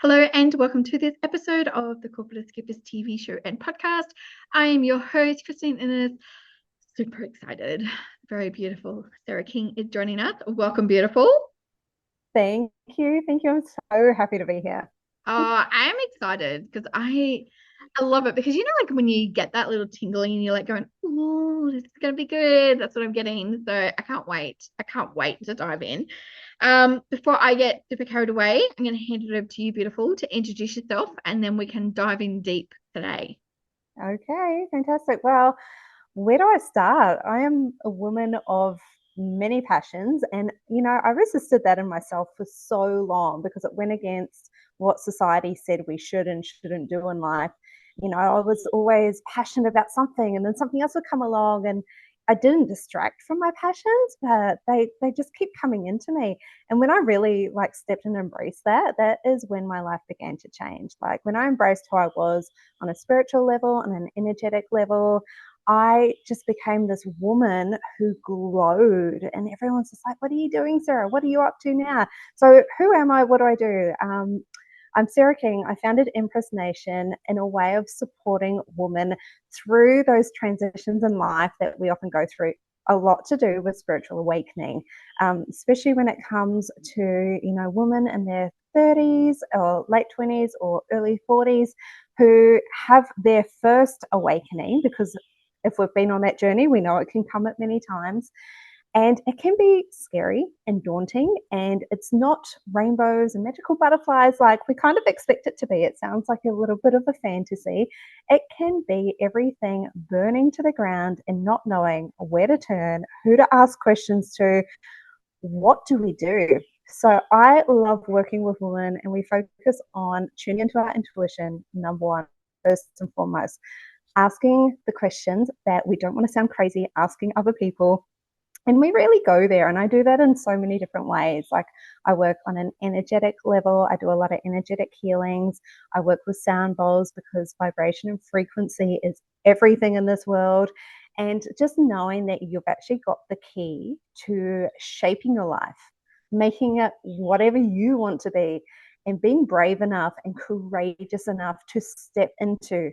Hello and welcome to this episode of the Corporate Escapists TV show and podcast. I am your host, Christine Innes. Super excited. Very beautiful. Sarah King is joining us. Welcome, beautiful. Thank you. Thank you. I'm so happy to be here. I am excited because I love it because like when you get that little tingling and you're like going, oh, this is gonna be good. That's what I'm getting. So I can't wait. I can't wait to dive in. Before I get super carried away, I'm gonna hand it over to you, beautiful, to introduce yourself and then we can dive in deep today. Okay, fantastic. Well, where do I start? I am a woman of many passions, and I resisted that in myself for so long because it went against what society said we should and shouldn't do in life. I was always passionate about something, and then something else would come along, and I didn't distract from my passions, but they just keep coming into me. And when I really stepped and embraced that, that is when my life began to change. Like when I embraced who I was on a spiritual level and an energetic level, I just became this woman who glowed, and everyone's just like, "What are you doing, Sarah? What are you up to now?" So, who am I? What do I do? I'm Sarah King. I founded Empress Nation in a way of supporting women through those transitions in life that we often go through. A lot to do with spiritual awakening, especially when it comes to women in their 30s or late 20s or early 40s who have their first awakening, because if we've been on that journey, we know it can come at many times. And it can be scary and daunting, and it's not rainbows and magical butterflies like we kind of expect it to be. It sounds like a little bit of a fantasy. It can be everything burning to the ground and not knowing where to turn, who to ask questions to, what do we do? So I love working with women, and we focus on tuning into our intuition, number one, first and foremost, asking the questions that we don't want to sound crazy, asking other people, and we really go there. And I do that in so many different ways. Like I work on an energetic level. I do a lot of energetic healings. I work with sound bowls because vibration and frequency is everything in this world. And just knowing that you've actually got the key to shaping your life, making it whatever you want to be, and being brave enough and courageous enough to step into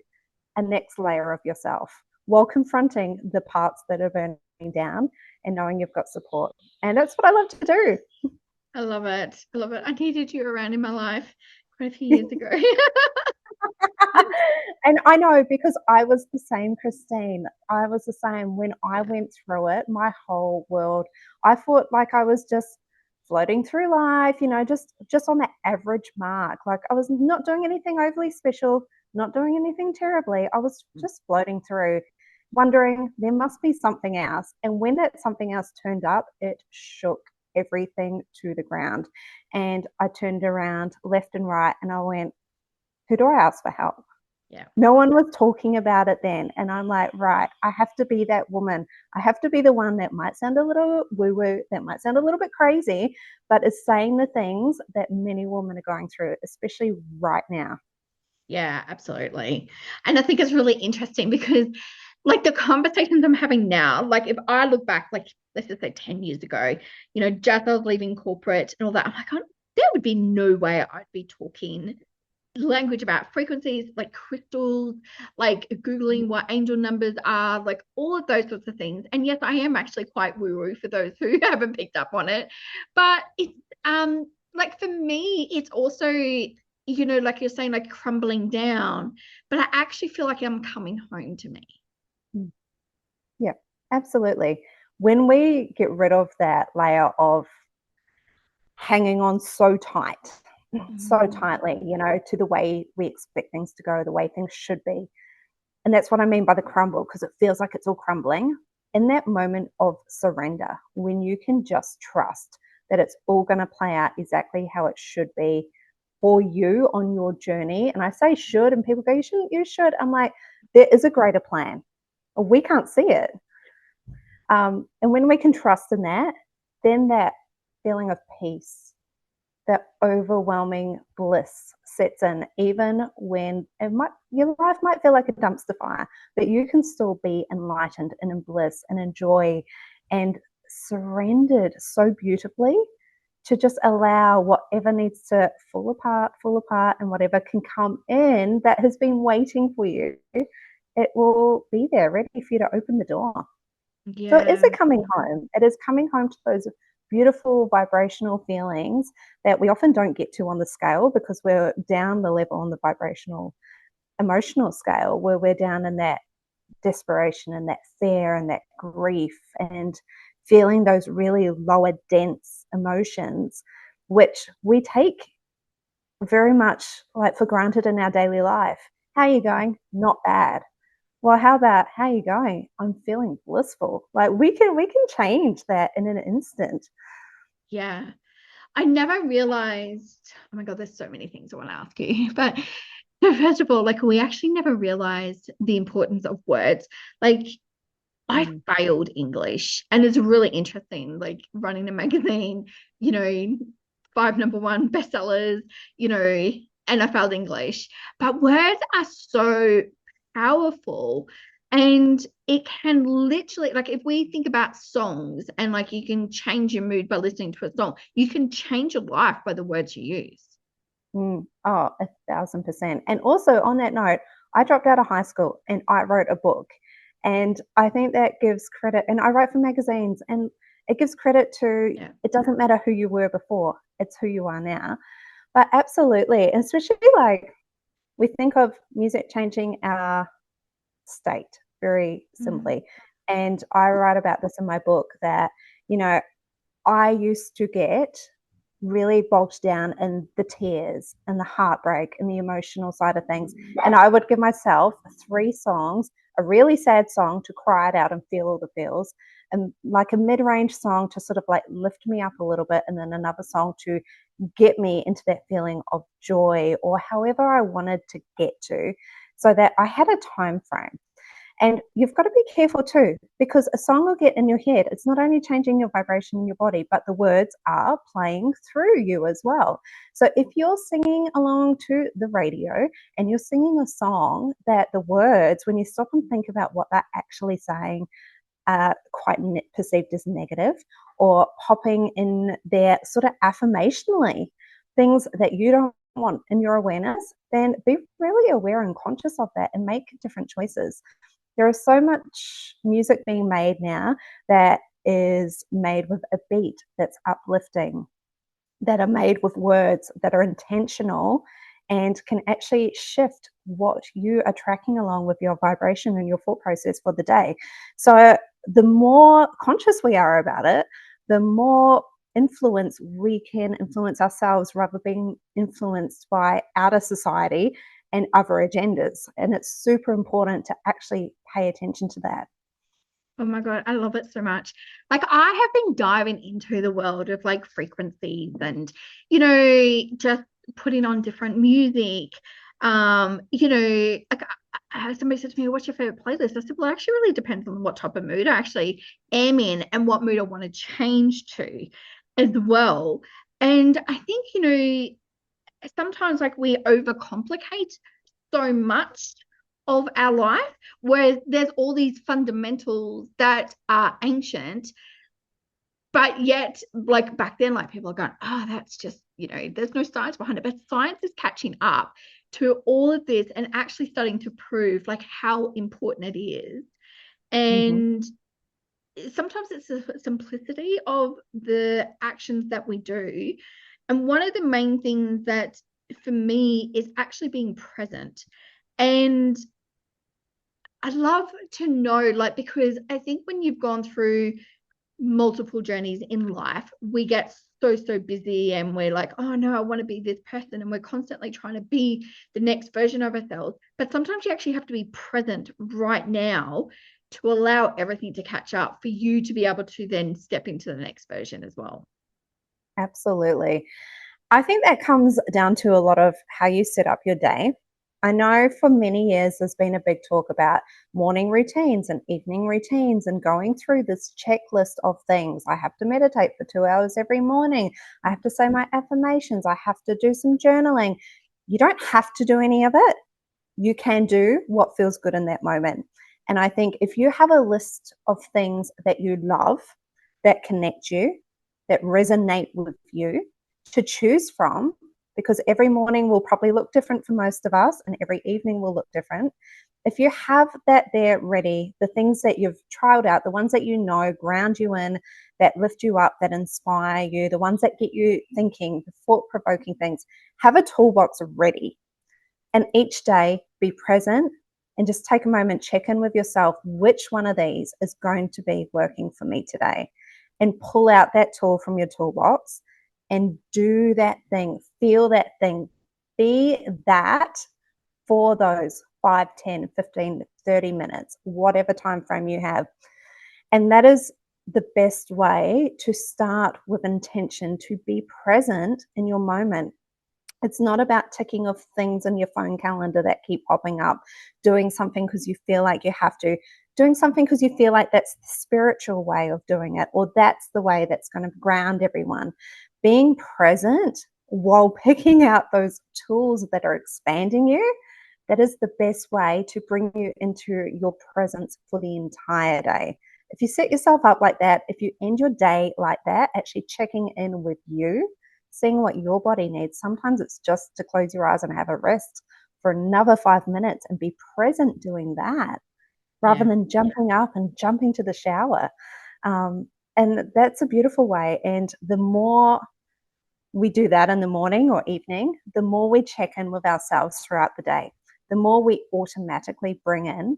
a next layer of yourself while confronting the parts that are burning down and knowing you've got support. And that's what I love to do. I love it. I love it. I needed you around in my life quite a few years ago. And I know, because I was the same, Christine. I was the same when I Yeah. went through it. My whole world, I thought like I was just floating through life, just on the average mark. Like I was not doing anything overly special, not doing anything terribly. I was just floating through, wondering there must be something else. And when that something else turned up, it shook everything to the ground. And I turned around left and right, and I went, who do I ask for help? Yeah. No one was talking about it then. And I'm like, right, I have to be that woman. I have to be the one that might sound a little woo woo, that might sound a little bit crazy, but is saying the things that many women are going through, especially right now. Yeah, absolutely. And I think it's really interesting because like the conversations I'm having now, like if I look back, like let's just say 10 years ago, just I was leaving corporate and all that, I'm like, oh, there would be no way I'd be talking language about frequencies, like crystals, like Googling what angel numbers are, like all of those sorts of things. And yes, I am actually quite woo-woo for those who haven't picked up on it. But it's like for me, it's also, like you're saying, like crumbling down. But I actually feel like I'm coming home to me. Yeah, absolutely. When we get rid of that layer of hanging on so tight, so Mm. tightly, to the way we expect things to go, the way things should be. And that's what I mean by the crumble, because it feels like it's all crumbling. In that moment of surrender, when you can just trust that it's all going to play out exactly how it should be for you on your journey. And I say should, and people go, you shouldn't, you should. I'm like, there is a greater plan. We can't see it. And when we can trust in that, then that feeling of peace, that overwhelming bliss sets in, even when your life might feel like a dumpster fire, but you can still be enlightened and in bliss and enjoy and surrendered so beautifully. to just allow whatever needs to fall apart, and whatever can come in that has been waiting for you, it will be there ready for you to open the door. So it is Yeah. a coming home. It is coming home to those beautiful vibrational feelings that we often don't get to on the scale because we're down the level on the vibrational emotional scale, where we're down in that desperation and that fear and that grief and feeling those really lower dense emotions, which we take very much like for granted in our daily life. How are you going? Not bad. Well, how about how are you going? I'm feeling blissful. Like we can change that in an instant. Yeah. I never realized, oh my God, there's so many things I want to ask you. But first of all, like we actually never realized the importance of words. Like I Mm. failed English, and it's really interesting, like running a magazine, you know, five number one bestsellers, you know, and I failed English. But words are so powerful, and it can literally, like, if we think about songs and like you can change your mood by listening to a song, you can change your life by the words you use. Mm. Oh, 1,000%. And also on that note, I dropped out of high school and I wrote a book. And I think that gives credit, and I write for magazines, and it gives credit to Yeah. it doesn't matter who you were before, it's who you are now. But absolutely, especially like we think of music changing our state very Mm. simply. And I write about this in my book that, you know, I used to get really bogged down in the tears and the heartbreak and the emotional side of things. And I would give myself 3 songs, a really sad song to cry it out and feel all the feels, and like a mid range song to sort of like lift me up a little bit, and then another song to get me into that feeling of joy or however I wanted to get to, so that I had a time frame. And you've got to be careful too, because a song will get in your head. It's not only changing your vibration in your body, but the words are playing through you as well. So if you're singing along to the radio and you're singing a song that the words, when you stop and think about what they're actually saying, are quite perceived as negative, or popping in there sort of affirmationally, things that you don't want in your awareness, then be really aware and conscious of that and make different choices. There is so much music being made now that is made with a beat that's uplifting, that are made with words that are intentional and can actually shift what you are tracking along with your vibration and your thought process for the day. So, the more conscious we are about it, the more influence we can influence ourselves rather than being influenced by outer society and other agendas. And it's super important to actually pay attention to that. Oh my God, I love it so much. Like I have been diving into the world of like frequencies and, just putting on different music. Like somebody said to me, "What's your favorite playlist?" I said, "Well, it actually really depends on what type of mood I actually am in and what mood I want to change to as well." And I think, sometimes like we overcomplicate so much of our life, whereas there's all these fundamentals that are ancient, but yet like back then, like people are going, oh, that's just, there's no science behind it, but science is catching up to all of this and actually starting to prove like how important it is. Mm-hmm. And sometimes it's the simplicity of the actions that we do. And one of the main things that for me is actually being present. And I'd love to know, like, because I think when you've gone through multiple journeys in life, we get so busy and we're like, oh no, I want to be this person. And we're constantly trying to be the next version of ourselves. But sometimes you actually have to be present right now to allow everything to catch up for you to be able to then step into the next version as well. Absolutely. I think that comes down to a lot of how you set up your day. I know for many years there's been a big talk about morning routines and evening routines and going through this checklist of things. I have to meditate for 2 hours every morning. I have to say my affirmations. I have to do some journaling. You don't have to do any of it. You can do what feels good in that moment. And I think if you have a list of things that you love, that connect you, that resonate with you to choose from, because every morning will probably look different for most of us and every evening will look different. If you have that there ready, the things that you've trialed out, the ones that you know ground you in, that lift you up, that inspire you, the ones that get you thinking, the thought-provoking things, have a toolbox ready. And each day be present and just take a moment, check in with yourself, which one of these is going to be working for me today? And pull out that tool from your toolbox and do that thing, feel that thing, be that for those 5, 10, 15, 30 minutes, whatever time frame you have. And that is the best way to start with intention, to be present in your moment. It's not about ticking off things in your phone calendar that keep popping up, doing something because you feel like you have to, doing something because you feel like that's the spiritual way of doing it, or that's the way that's going to ground everyone. Being present while picking out those tools that are expanding you, that is the best way to bring you into your presence for the entire day. If you set yourself up like that, if you end your day like that, actually checking in with you, seeing what your body needs. Sometimes it's just to close your eyes and have a rest for another 5 minutes and be present doing that rather Yeah. than jumping up and jumping to the shower. And that's a beautiful way. And the more we do that in the morning or evening, the more we check in with ourselves throughout the day, the more we automatically bring in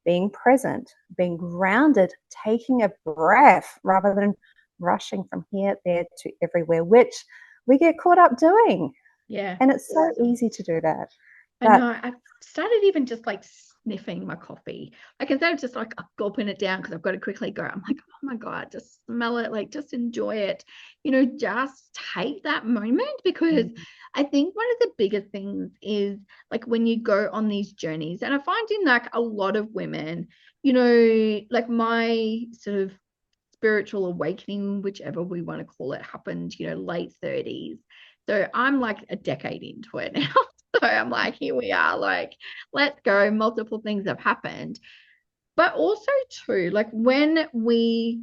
being present, being grounded, taking a breath rather than rushing from here, there to everywhere, which we get caught up doing. Yeah. And it's so easy to do that. I But know. I've started even just like sniffing my coffee. Like instead of just like gulping it down because I've got to quickly go, I'm like, oh my God, just smell it, like just enjoy it. Just take that moment because I think one of the biggest things is like when you go on these journeys, and I find in like a lot of women, like my sort of spiritual awakening, whichever we want to call it, happened, late 30s. So I'm like a decade into it now. So I'm like, here we are, like, let's go. Multiple things have happened. But also, too, like when we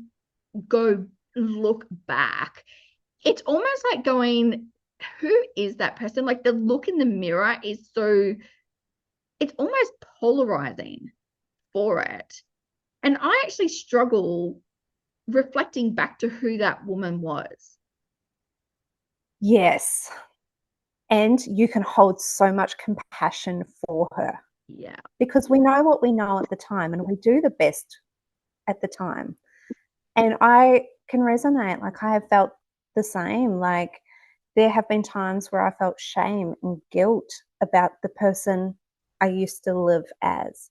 go look back, it's almost like going, who is that person? Like the look in the mirror is so, it's almost polarizing for it. And I actually struggle reflecting back to who that woman was. yes, and you can hold so much compassion for her Yeah. because we know what we know at the time and we do the best at the time. And I can resonate. Like I have felt the same. Like there have been times where I felt shame and guilt about the person I used to live as.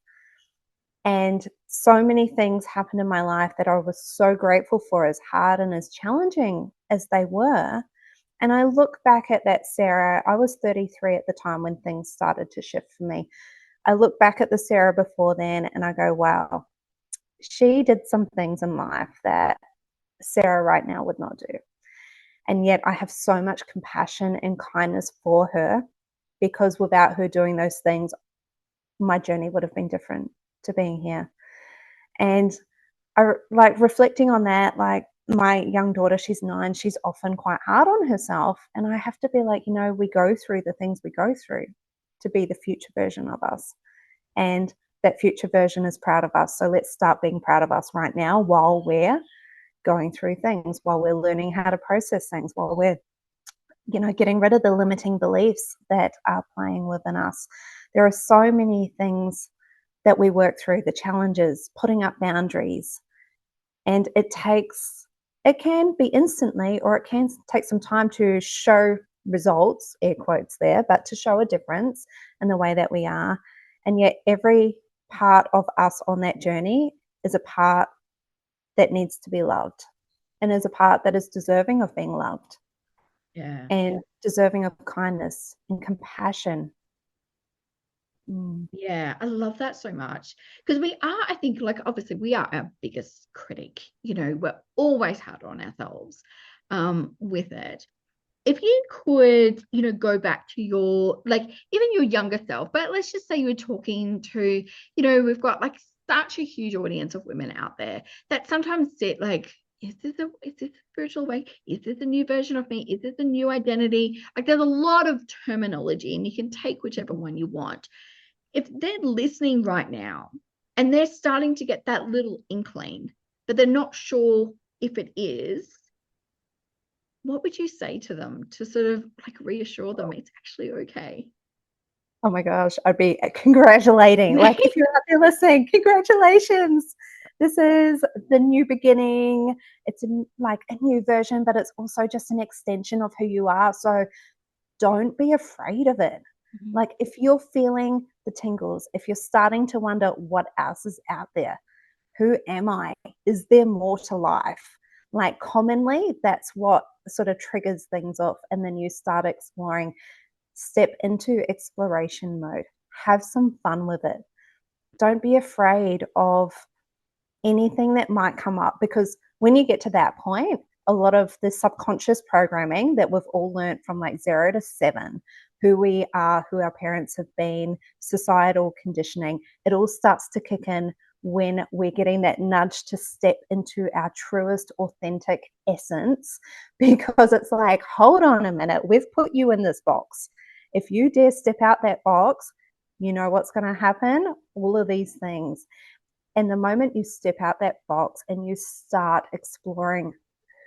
And so many things happened in my life that I was so grateful for, as hard and as challenging as they were. And I look back at that Sarah, I was 33 at the time when things started to shift for me. I look back at the Sarah before then and I go, wow, she did some things in life that Sarah right now would not do. And yet I have so much compassion and kindness for her because without her doing those things, my journey would have been different to being here. And I like reflecting on that, like my young daughter, she's 9, she's often quite hard on herself. And I have to be like, we go through the things we go through to be the future version of us. And that future version is proud of us. So let's start being proud of us right now while we're going through things, while we're learning how to process things, while we're getting rid of the limiting beliefs that are playing within us. There are so many things that we work through, the challenges, putting up boundaries, and it can be instantly or it can take some time to show results, air quotes there, but to show a difference in the way that we are. And yet every part of us on that journey is a part that needs to be loved and is a part that is deserving of being loved Yeah. and deserving of kindness and compassion. Mm. Yeah, I love that so much because we are, I think, like obviously we are our biggest critic. We're always hard on ourselves with it. If you could, go back to your, like, even your younger self, but let's just say you're talking to, we've got like such a huge audience of women out there that sometimes sit like is this a spiritual way? Is this a new version of me? Is this a new identity? Like there's a lot of terminology and you can take whichever one you want. If they're listening right now and they're starting to get that little inkling, but they're not sure if it is, what would you say to them to sort of like reassure them it's actually okay? Oh my gosh, I'd be congratulating. Like, if you're out there listening, congratulations. This is the new beginning. It's like a new version, but it's also just an extension of who you are. So don't be afraid of it. Mhm. Like, if you're feeling the tingles, if you're starting to wonder what else is out there, who am I? Is there more to life? Like, commonly, that's what sort of triggers things off. And then you start exploring. Step into exploration mode. Have some fun with it. Don't be afraid of anything that might come up, because when you get to that point, a lot of the subconscious programming that we've all learned from like 0 to 7, who we are, who our parents have been, societal conditioning, it all starts to kick in when we're getting that nudge to step into our truest, authentic essence. Because it's like, hold on a minute, we've put you in this box. If you dare step out that box, you know what's going to happen? All of these things. And the moment you step out that box and you start exploring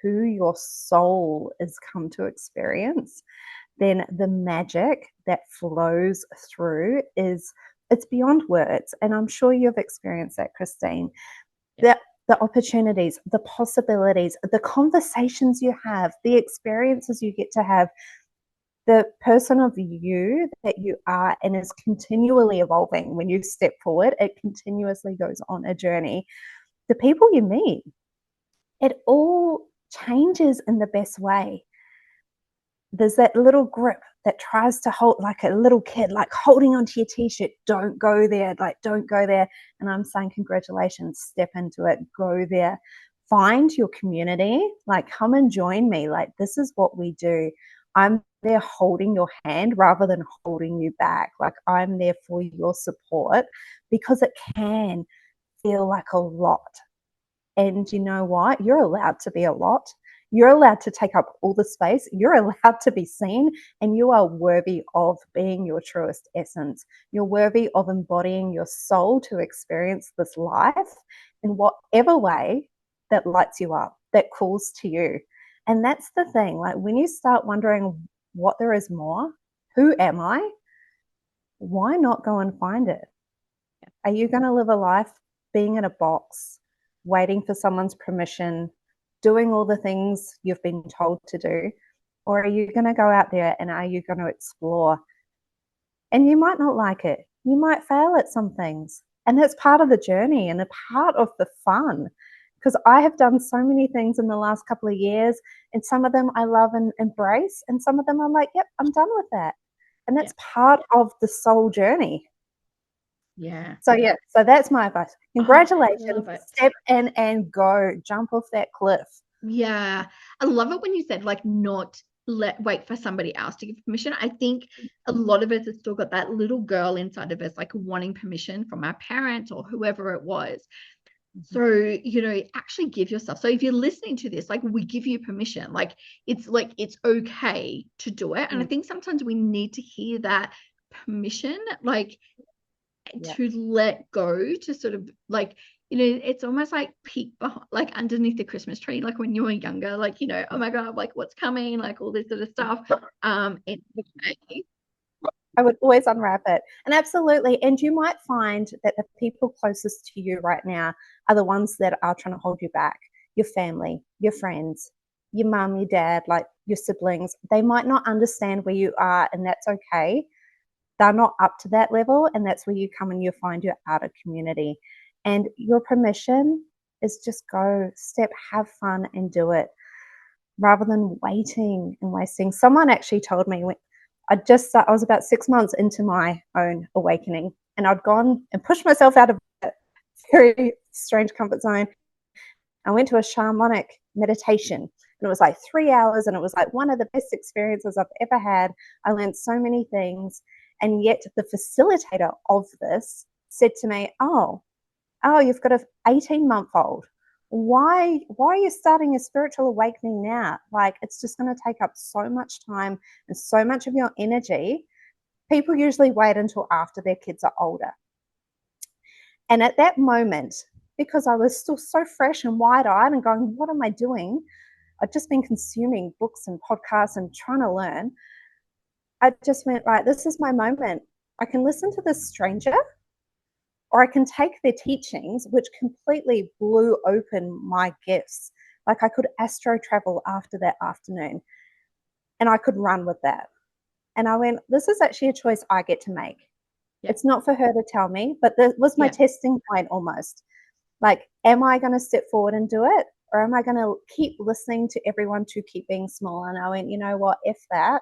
who your soul has come to experience, then the magic that flows through is, it's beyond words. And I'm sure you've experienced that, Christine. Yeah. The opportunities, the possibilities, the conversations you have, the experiences you get to have, the person of you that you are, and is continually evolving when you step forward. It continuously goes on a journey. The people you meet, it all changes in the best way. There's that little grip that tries to hold, like a little kid, like holding onto your t-shirt. Don't go there, like don't go there. And I'm saying, congratulations, step into it, go there. Find your community, like come and join me. Like, this is what we do. I'm there holding your hand rather than holding you back. Like, I'm there for your support, because it can feel like a lot. And you know what? You're allowed to be a lot. You're allowed to take up all the space. You're allowed to be seen, and you are worthy of being your truest essence. You're worthy of embodying your soul to experience this life in whatever way that lights you up, that calls to you. And that's the thing. Like, when you start wondering what there is more, who am I? Why not go and find it? Are you going to live a life being in a box, waiting for someone's permission, doing all the things you've been told to do? Or are you going to go out there and are you going to explore? And you might not like it. You might fail at some things. And that's part of the journey and a part of the fun. Because I have done so many things in the last couple of years, and some of them I love and embrace, and some of them I'm like, yep, I'm done with that. And Yeah. that's part of the soul journey. Yeah. So yeah, so that's my advice. Oh, I Congratulations. love it. Step in and go. Jump off that cliff. Yeah. I love it when you said like not wait for somebody else to give permission. I think a lot of us have still got that little girl inside of us, like wanting permission from our parents or whoever it was. So, actually give yourself. So if you're listening to this, like we give you permission, like it's okay to do it. And I Mm, think sometimes we need to hear that permission, like yeah. to let go, to sort of like, it's almost like peek behind, like underneath the Christmas tree, like when you were younger, like, oh my God, like what's coming, like all this sort of stuff. It's okay. I would always unwrap it. And absolutely. And you might find that the people closest to you right now are the ones that are trying to hold you back. Your family, your friends, your mum, your dad, like your siblings. They might not understand where you are, and that's okay. They're not up to that level, and that's where you come and you find your outer community. And your permission is just go, step, have fun, and do it, rather than waiting and wasting. Someone actually told me, I was about 6 months into my own awakening, and I'd gone and pushed myself out of a very strange comfort zone. I went to a shamanic meditation, and it was like 3 hours, and it was like one of the best experiences I've ever had. I learned so many things. And yet the facilitator of this said to me, oh, you've got an 18-month-old. why are you starting a spiritual awakening now? Like, it's just going to take up so much time and so much of your energy. People usually wait until after their kids are older. And at that moment, because I was still so fresh and wide-eyed and going, what am I doing? I'd just been consuming books and podcasts and trying to learn. I just went, right, this is my moment. I can listen to this stranger, or I can take their teachings, which completely blew open my gifts. Like, I could astro travel after that afternoon and I could run with that. And I went, this is actually a choice I get to make. Yeah. It's not for her to tell me, but that was my Yeah. testing point almost. Like, am I going to step forward and do it? Or am I going to keep listening to everyone to keep being small? And I went, you know what? If that,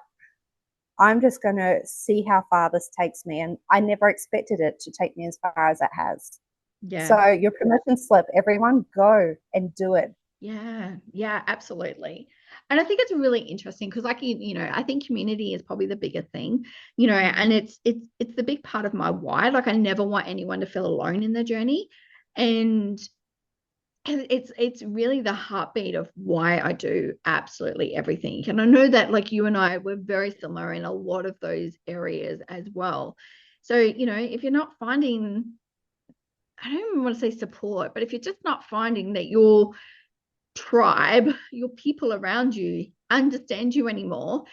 I'm just going to see how far this takes me. And I never expected it to take me as far as it has. Yeah. So, your permission slip, everyone, go and do it. Yeah, yeah, absolutely. And I think it's really interesting because, like, I think community is probably the biggest thing, and it's the big part of my why. Like, I never want anyone to feel alone in their journey, and it's really the heartbeat of why I do absolutely everything. And I know that, like, you and I were very similar in a lot of those areas as well. So, if you're not finding, I don't even want to say support, but if you're just not finding that your tribe, your people around you understand you anymore,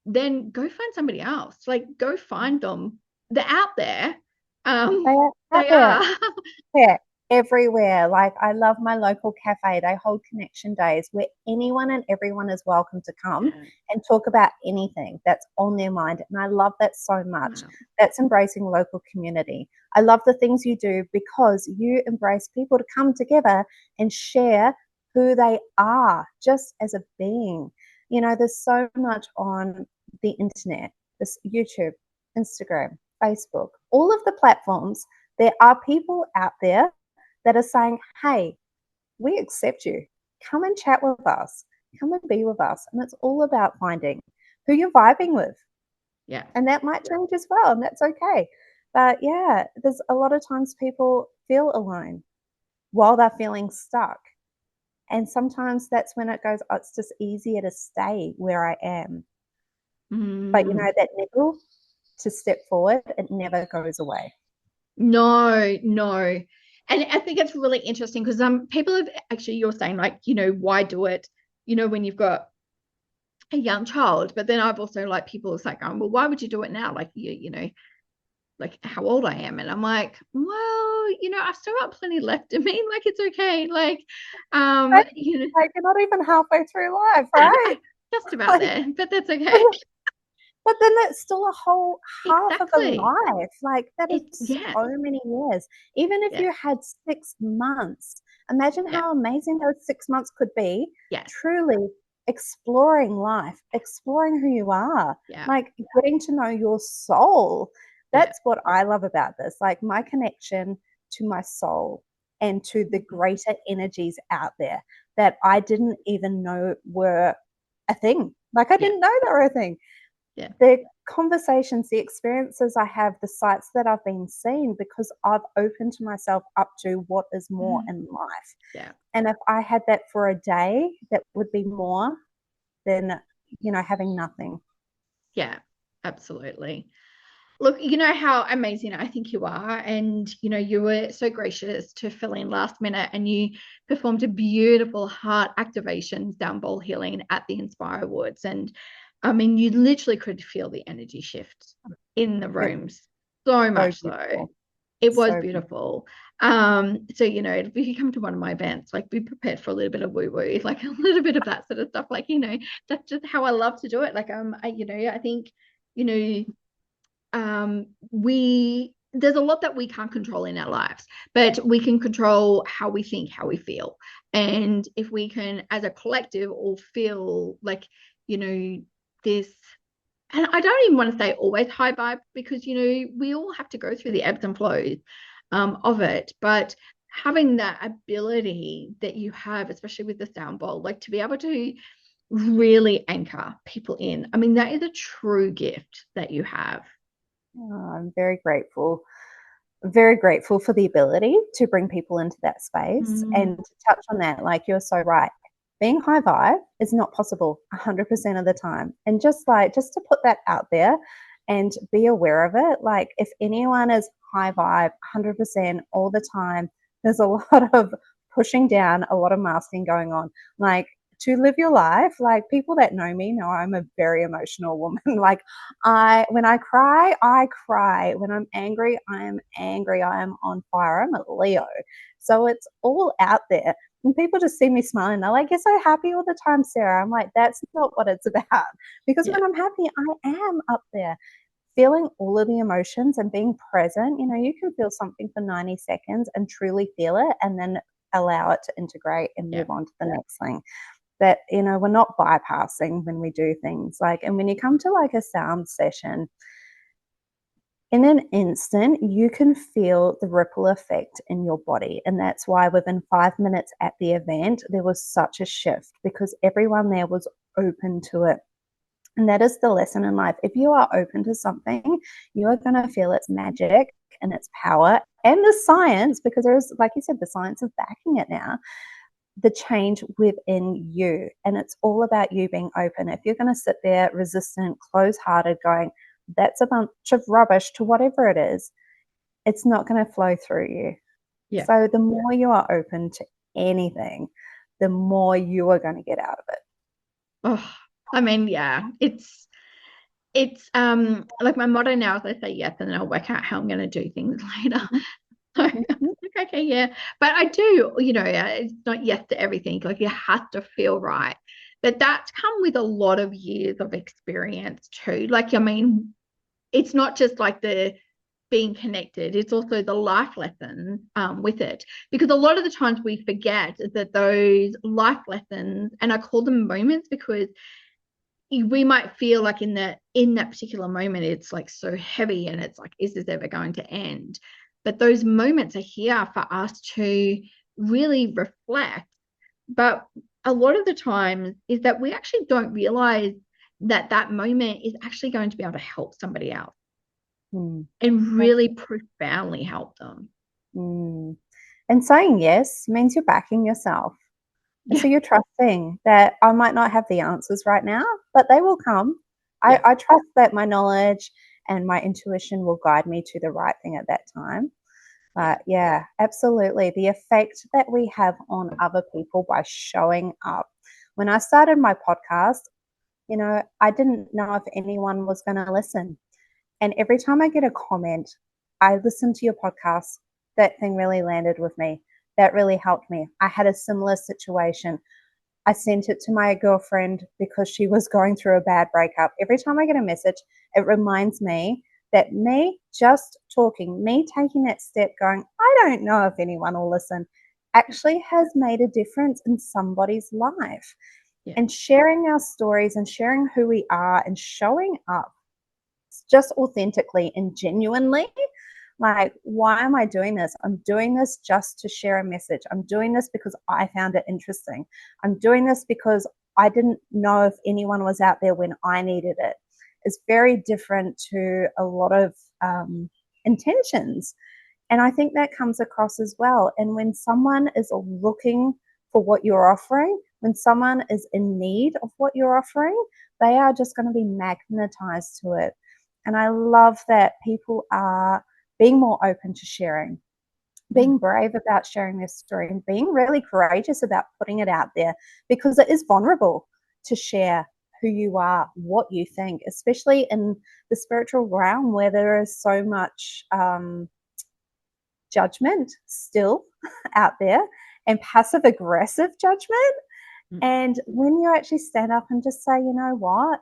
then go find somebody else. Like, go find them. They're out there. They are out They there. are. Yeah, everywhere. Like, I love my local cafe. They hold connection days where anyone and everyone is welcome to come Yeah. and talk about anything that's on their mind. And I love that so much. Wow. That's embracing local community. I love the things you do because you embrace people to come together and share who they are just as a being. There's so much on the internet, this YouTube, Instagram, Facebook, all of the platforms. There are people out there that are saying, hey, we accept you. Come and chat with us. Come and be with us. And it's all about finding who you're vibing with. Yeah. And that might change as well. And that's okay. But yeah, there's a lot of times people feel alone while they're feeling stuck. And sometimes that's when it goes, oh, it's just easier to stay where I am. But Mm. that niggle to step forward, it never goes away. No, no. And I think it's really interesting because people have actually, you're saying, like, why do it, when you've got a young child. But then I've also, like, people it's like, well, why would you do it now? Like, like how old I am. And I'm like, well, I've still got plenty left of me. Like, it's okay. Like, Right? you know, Like, you're not even halfway through life, right? just about Like, there, but that's okay. but then that's still a whole half of a Exactly. life. Like, that is Yeah, so many years. Even if yeah, you had 6 months, imagine yeah, how amazing those 6 months could be, yes, truly exploring life, exploring who you are, yeah, like getting to know your soul. yeah. That's what I love about this. Like, my connection to my soul and to the Mhm. greater energies out there that I didn't even know were a thing. Like, I Yeah, didn't know they were a thing. yeah. The conversations, the experiences I have, the sights that I've been seeing, because I've opened myself up to what is more Mhm. in life. Yeah, And if I had that for a day, that would be more than, having nothing. yeah, absolutely. Look, you know how amazing I think you are. And, you were so gracious to fill in last minute and you performed a beautiful heart activation down ball healing at the Inspire Awards. And I mean, you literally could feel the energy shift in the It rooms, so was so much so. beautiful. It was So beautiful. beautiful. So, if you come to one of my events, like, be prepared for a little bit of woo woo, like a little bit of that sort of stuff. Like, that's just how I love to do it. Like, I think, you know, we there's a lot that we can't control in our lives, but we can control how we think, how we feel. And if we can, as a collective, all feel like, this, and I don't even want to say always high vibe because, we all have to go through the ebbs and flows of it. But having that ability that you have, especially with the sound bowl, like, to be able to really anchor people in, I mean, that is a true gift that you have. Oh, I'm very grateful. very grateful for the ability to bring people into that space. And Mm, to touch on that, like you're so right. Being high vibe is not possible 100% of the time. And just to put that out there and be aware of it, like if anyone is high vibe 100% all the time, there's a lot of pushing down, a lot of masking going on. Like to live your life, like people that know me know I'm a very emotional woman. Like when I cry, I cry. When I'm angry, I am angry. I am on fire. I'm a Leo. So it's all out there. And people just see me smiling. They're like, "You're so happy all the time, Sarah." I'm like, that's not what it's about. Because yeah, when I'm happy, I am up there feeling all of the emotions and being present. You can feel something for 90 seconds and truly feel it and then allow it to integrate and yeah, move on to the next thing. That, we're not bypassing when we do things like, and when you come to like a sound session, in an instant, you can feel the ripple effect in your body. And that's why within 5 minutes at the event, there was such a shift because everyone there was open to it. And that is the lesson in life. If you are open to something, you are going to feel its magic and its power and the science, because there is, like you said, the science of backing it now, the change within you. And it's all about you being open. If you're going to sit there resistant, close hearted, going, that's a bunch of rubbish to whatever it is, it's not going to flow through you. yeah. So the more you are open to anything, the more you are going to get out of it. Oh, I mean, yeah, it's like my motto now is I say yes and then I'll work out how I'm going to do things later. So I'm Mm-hmm. like, okay, yeah. But I do, it's not yes to everything. Like it has to feel right. But that's come with a lot of years of experience too. Like, I mean, it's not just like the being connected, it's also the life lessons with it. Because a lot of the times we forget that those life lessons, and I call them moments because we might feel like in that particular moment it's like so heavy and it's like, is this ever going to end? But those moments are here for us to really reflect. But a lot of the time is that we actually don't realize that that moment is actually going to be able to help somebody else Mm. and really profoundly help them. Mm. And saying yes means you're backing yourself. Yeah, So you're trusting that I might not have the answers right now, but they will come. I, yeah, I trust that my knowledge and my intuition will guide me to the right thing at that time. yeah. But yeah, absolutely. The effect that we have on other people by showing up. When I started my podcast, I didn't know if anyone was going to listen. And every time I get a comment, I listen to your podcast, that thing really landed with me. That really helped me. I had a similar situation. I sent it to my girlfriend because she was going through a bad breakup. Every time I get a message, it reminds me that me just talking, me taking that step, going, I don't know if anyone will listen, actually has made a difference in somebody's life. Yeah. And sharing our stories and sharing who we are and showing up just authentically and genuinely, like, why am I doing this? I'm doing this just to share a message. I'm doing this because I found it interesting. I'm doing this because I didn't know if anyone was out there when I needed it. It's very different to a lot of intentions. And I think that comes across as well. And when someone is looking for what you're offering, when someone is in need of what you're offering, they are just going to be magnetized to it. And I love that people are being more open to sharing, Mm. being brave about sharing their story, and being really courageous about putting it out there, because it is vulnerable to share who you are, what you think, especially in the spiritual realm where there is so much judgment still out there, and passive aggressive judgment. Mm. And when you actually stand up and just say, you know what,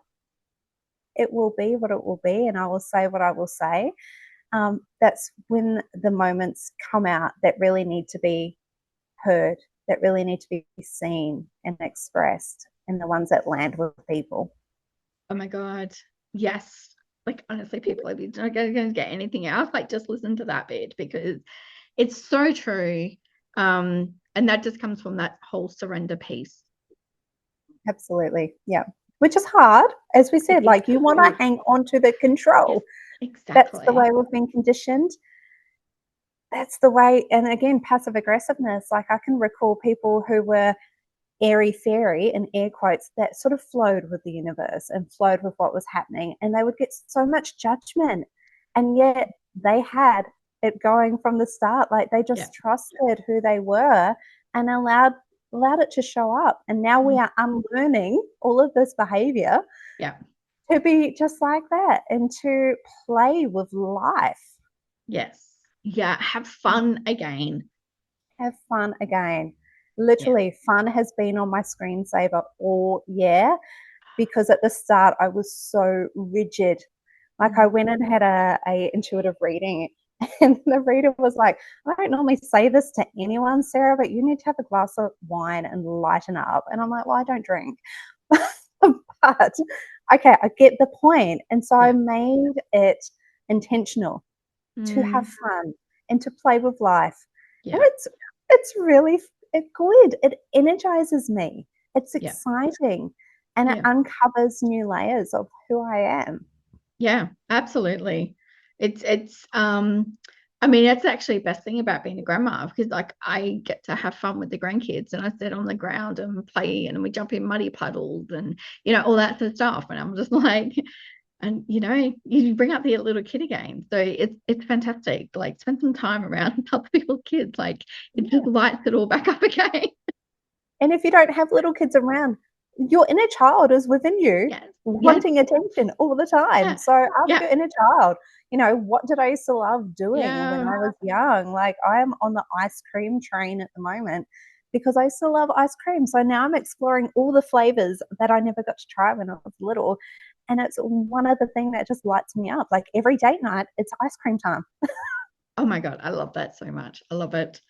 it will be what it will be, and I will say what I will say, that's when the moments come out that really need to be heard, that really need to be seen and expressed, and the ones that land with people. Oh my God. Yes. Like honestly, people are not going to get anything else. Like just listen to that bit because it's so true. And that just comes from that whole surrender piece. Absolutely. Yeah. Which is hard. As we It said, is like you want hard. to hang on to the Yes, control. That's the exactly. way we've been conditioned. that's the way. And again, passive aggressiveness. Like I can recall people who were airy fairy in air quotes that sort of flowed with the universe and flowed with what was happening, and they would get so much judgment, and yet they had it going from the start. Like they Yeah. just trusted who they were and allowed it to show up, and now we are unlearning all of this behavior Yeah. to be just like that and to play with life. Yes. Yeah. Have fun again. Have fun again. Yeah. Literally, fun has been on my screensaver all year because at the start I was so rigid. Like I went and had a intuitive reading, and the reader was like, I don't normally say this to anyone, Sarah, but you need to have a glass of wine and lighten up. And I'm like, well, I don't drink. But okay, I get the point. And so I Yeah. made it intentional to have Mm, fun and to play with life. And yeah. it's really good. It energizes me. It's Yeah. exciting and it Yeah. uncovers new layers of who I am. Yeah, absolutely. It's I mean that's actually the best thing about being a grandma because like I get to have fun with the grandkids and I sit on the ground and play and we jump in muddy puddles and all that sort of stuff and I'm just like and you bring up the little kid again. So it's fantastic. Like spend some time around other people's kids. Like it just Yeah. lights it all back up again. And if you don't have little kids around, your inner child is within you Yes. Yes. wanting attention all the time. Yeah. So ask Yeah. your inner child, what did I used to love doing when Yeah. I was young? Like I'm on the ice cream train at the moment because I still love ice cream. So now I'm exploring all the flavors that I never got to try when I was little. And it's one of the things that just lights me up. Like every date night, it's ice cream time. Oh my God, I love that so much. I love it.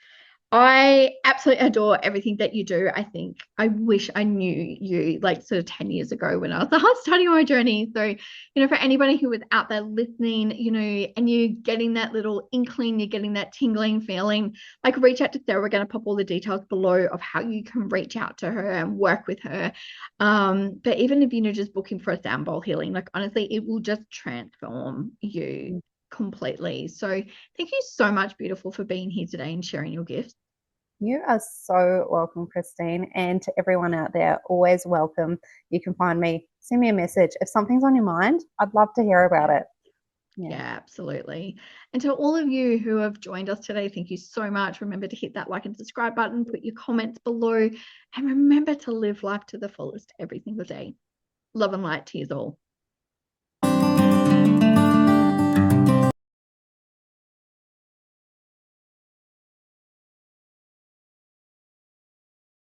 I absolutely adore everything that you do. I think I wish I knew you like sort of 10 years ago when I was starting my journey. So, for anybody who was out there listening, and you're getting that little inkling, you're getting that tingling feeling, like reach out to Sarah. We're going to pop all the details below of how you can reach out to her and work with her. But even if just booking for a sound bowl healing, like honestly, it will just transform you completely. So thank you so much, beautiful, for being here today and sharing your gifts. You are so welcome, Christine. And to everyone out there, always welcome. You can find me, send me a message. If something's on your mind, I'd love to hear about Yeah. it. Yeah. Yeah, absolutely. And to all of you who have joined us today, thank you so much. Remember to hit that like and subscribe button, put your comments below, and remember to live life to the fullest every single day. Love and light to you all.